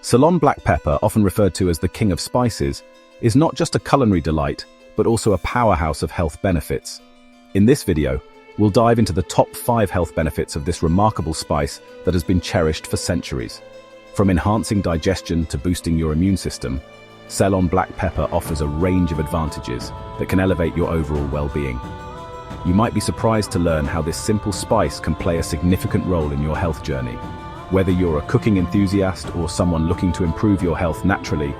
Ceylon black pepper, often referred to as the king of spices, is not just a culinary delight, but also a powerhouse of health benefits. In this video, we'll dive into the top 5 health benefits of this remarkable spice that has been cherished for centuries. From enhancing digestion to boosting your immune system, Ceylon black pepper offers a range of advantages that can elevate your overall well-being. You might be surprised to learn how this simple spice can play a significant role in your health journey. Whether you're a cooking enthusiast or someone looking to improve your health naturally,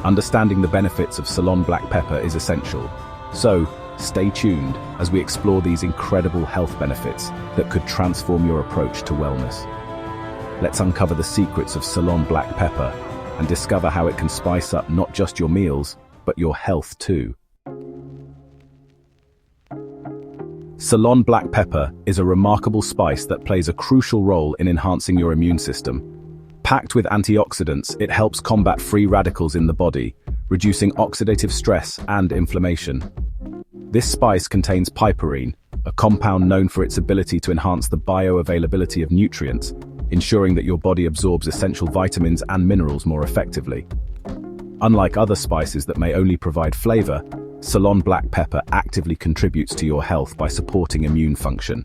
understanding the benefits of Ceylon black pepper is essential. So, stay tuned as we explore these incredible health benefits that could transform your approach to wellness. Let's uncover the secrets of Ceylon black pepper and discover how it can spice up not just your meals, but your health too. Ceylon black pepper is a remarkable spice that plays a crucial role in enhancing your immune system. Packed with antioxidants, it helps combat free radicals in the body, reducing oxidative stress and inflammation. This spice contains piperine, a compound known for its ability to enhance the bioavailability of nutrients, ensuring that your body absorbs essential vitamins and minerals more effectively. Unlike other spices that may only provide flavor, Ceylon black pepper actively contributes to your health by supporting immune function.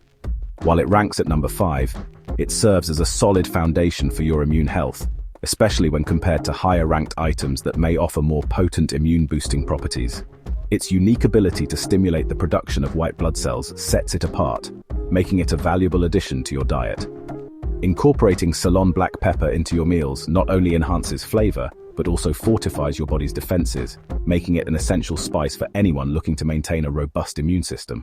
While it ranks at number 5, it serves as a solid foundation for your immune health, especially when compared to higher-ranked items that may offer more potent immune-boosting properties. Its unique ability to stimulate the production of white blood cells sets it apart, making it a valuable addition to your diet. Incorporating Ceylon black pepper into your meals not only enhances flavor, but also fortifies your body's defenses, making it an essential spice for anyone looking to maintain a robust immune system.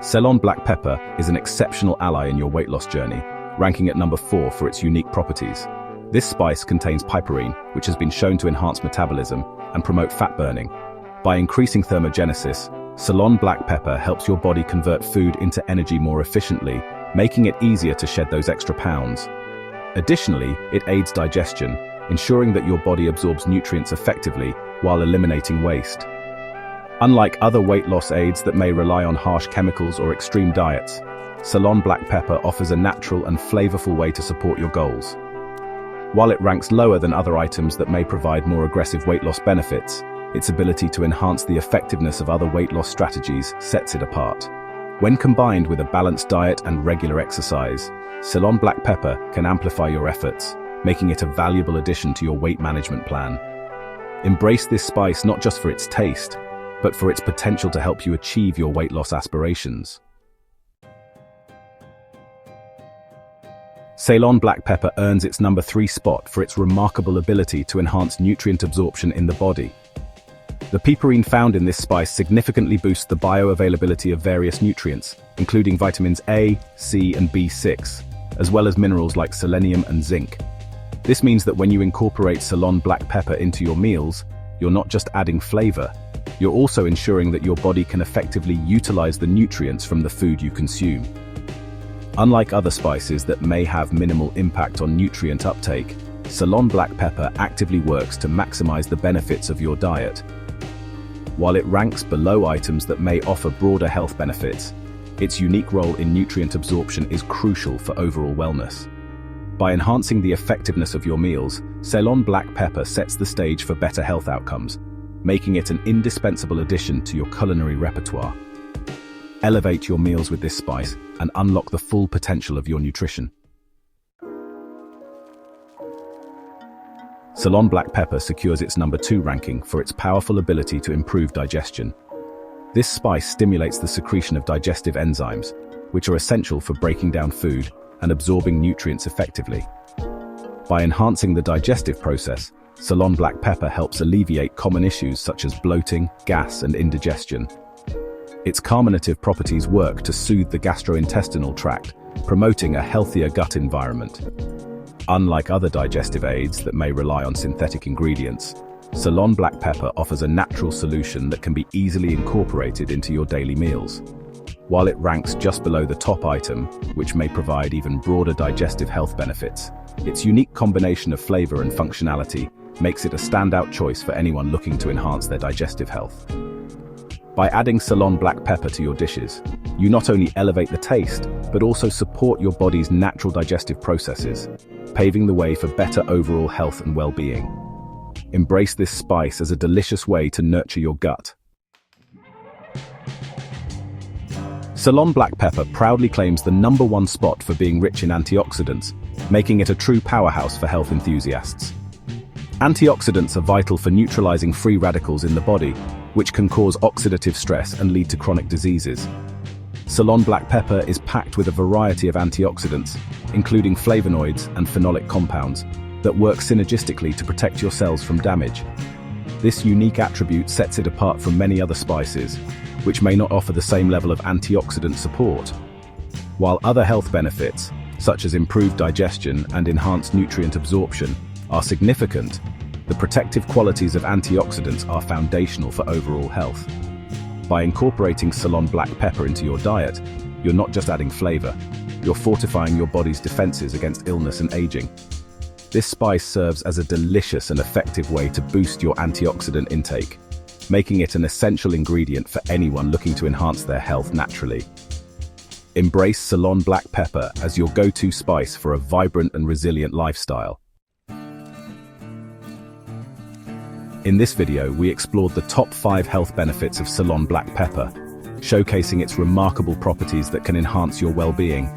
Ceylon black pepper is an exceptional ally in your weight loss journey, ranking at number 4 for its unique properties. This spice contains piperine, which has been shown to enhance metabolism and promote fat burning. By increasing thermogenesis, Ceylon black pepper helps your body convert food into energy more efficiently, making it easier to shed those extra pounds. Additionally, it aids digestion, ensuring that your body absorbs nutrients effectively while eliminating waste. Unlike other weight loss aids that may rely on harsh chemicals or extreme diets, Ceylon black pepper offers a natural and flavorful way to support your goals. While it ranks lower than other items that may provide more aggressive weight loss benefits, its ability to enhance the effectiveness of other weight loss strategies sets it apart. When combined with a balanced diet and regular exercise, Ceylon black pepper can amplify your efforts, making it a valuable addition to your weight management plan. Embrace this spice not just for its taste, but for its potential to help you achieve your weight loss aspirations. Ceylon black pepper earns its number 3 spot for its remarkable ability to enhance nutrient absorption in the body. The piperine found in this spice significantly boosts the bioavailability of various nutrients, including vitamins A, C, and B6, as well as minerals like selenium and zinc. This means that when you incorporate Ceylon black pepper into your meals, you're not just adding flavor, you're also ensuring that your body can effectively utilize the nutrients from the food you consume. Unlike other spices that may have minimal impact on nutrient uptake, Ceylon black pepper actively works to maximize the benefits of your diet. While it ranks below items that may offer broader health benefits, its unique role in nutrient absorption is crucial for overall wellness. By enhancing the effectiveness of your meals, Ceylon black pepper sets the stage for better health outcomes, making it an indispensable addition to your culinary repertoire. Elevate your meals with this spice and unlock the full potential of your nutrition. Ceylon black pepper secures its number 2 ranking for its powerful ability to improve digestion. This spice stimulates the secretion of digestive enzymes, which are essential for breaking down food and absorbing nutrients effectively. By enhancing the digestive process, Ceylon black pepper helps alleviate common issues such as bloating, gas, and indigestion. Its carminative properties work to soothe the gastrointestinal tract, promoting a healthier gut environment. Unlike other digestive aids that may rely on synthetic ingredients, Ceylon black pepper offers a natural solution that can be easily incorporated into your daily meals. While it ranks just below the top item, which may provide even broader digestive health benefits, its unique combination of flavor and functionality makes it a standout choice for anyone looking to enhance their digestive health. By adding Ceylon black pepper to your dishes, you not only elevate the taste, but also support your body's natural digestive processes, paving the way for better overall health and well-being. Embrace this spice as a delicious way to nurture your gut. Ceylon black pepper proudly claims the #1 spot for being rich in antioxidants, making it a true powerhouse for health enthusiasts. Antioxidants are vital for neutralizing free radicals in the body, which can cause oxidative stress and lead to chronic diseases. Ceylon black pepper is packed with a variety of antioxidants, including flavonoids and phenolic compounds, that work synergistically to protect your cells from damage. This unique attribute sets it apart from many other spices, which may not offer the same level of antioxidant support. While other health benefits, such as improved digestion and enhanced nutrient absorption, are significant, the protective qualities of antioxidants are foundational for overall health. By incorporating Ceylon black pepper into your diet, you're not just adding flavor, you're fortifying your body's defenses against illness and aging. This spice serves as a delicious and effective way to boost your antioxidant intake, making it an essential ingredient for anyone looking to enhance their health naturally. Embrace Ceylon black pepper as your go-to spice for a vibrant and resilient lifestyle. In this video, we explored the top 5 health benefits of Ceylon black pepper, showcasing its remarkable properties that can enhance your well-being.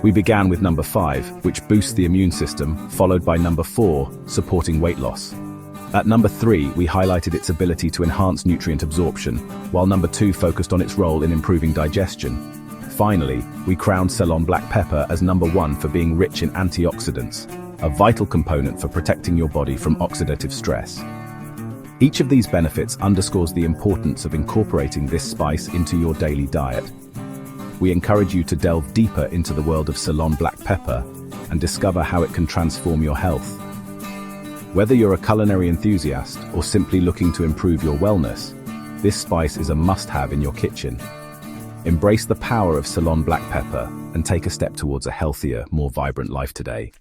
We began with number 5, which boosts the immune system, followed by number 4, supporting weight loss. At number 3, we highlighted its ability to enhance nutrient absorption, while number 2 focused on its role in improving digestion. Finally, we crowned Ceylon black pepper as number 1 for being rich in antioxidants, a vital component for protecting your body from oxidative stress. Each of these benefits underscores the importance of incorporating this spice into your daily diet. We encourage you to delve deeper into the world of Ceylon black pepper and discover how it can transform your health. Whether you're a culinary enthusiast or simply looking to improve your wellness, this spice is a must-have in your kitchen. Embrace the power of Ceylon black pepper and take a step towards a healthier, more vibrant life today.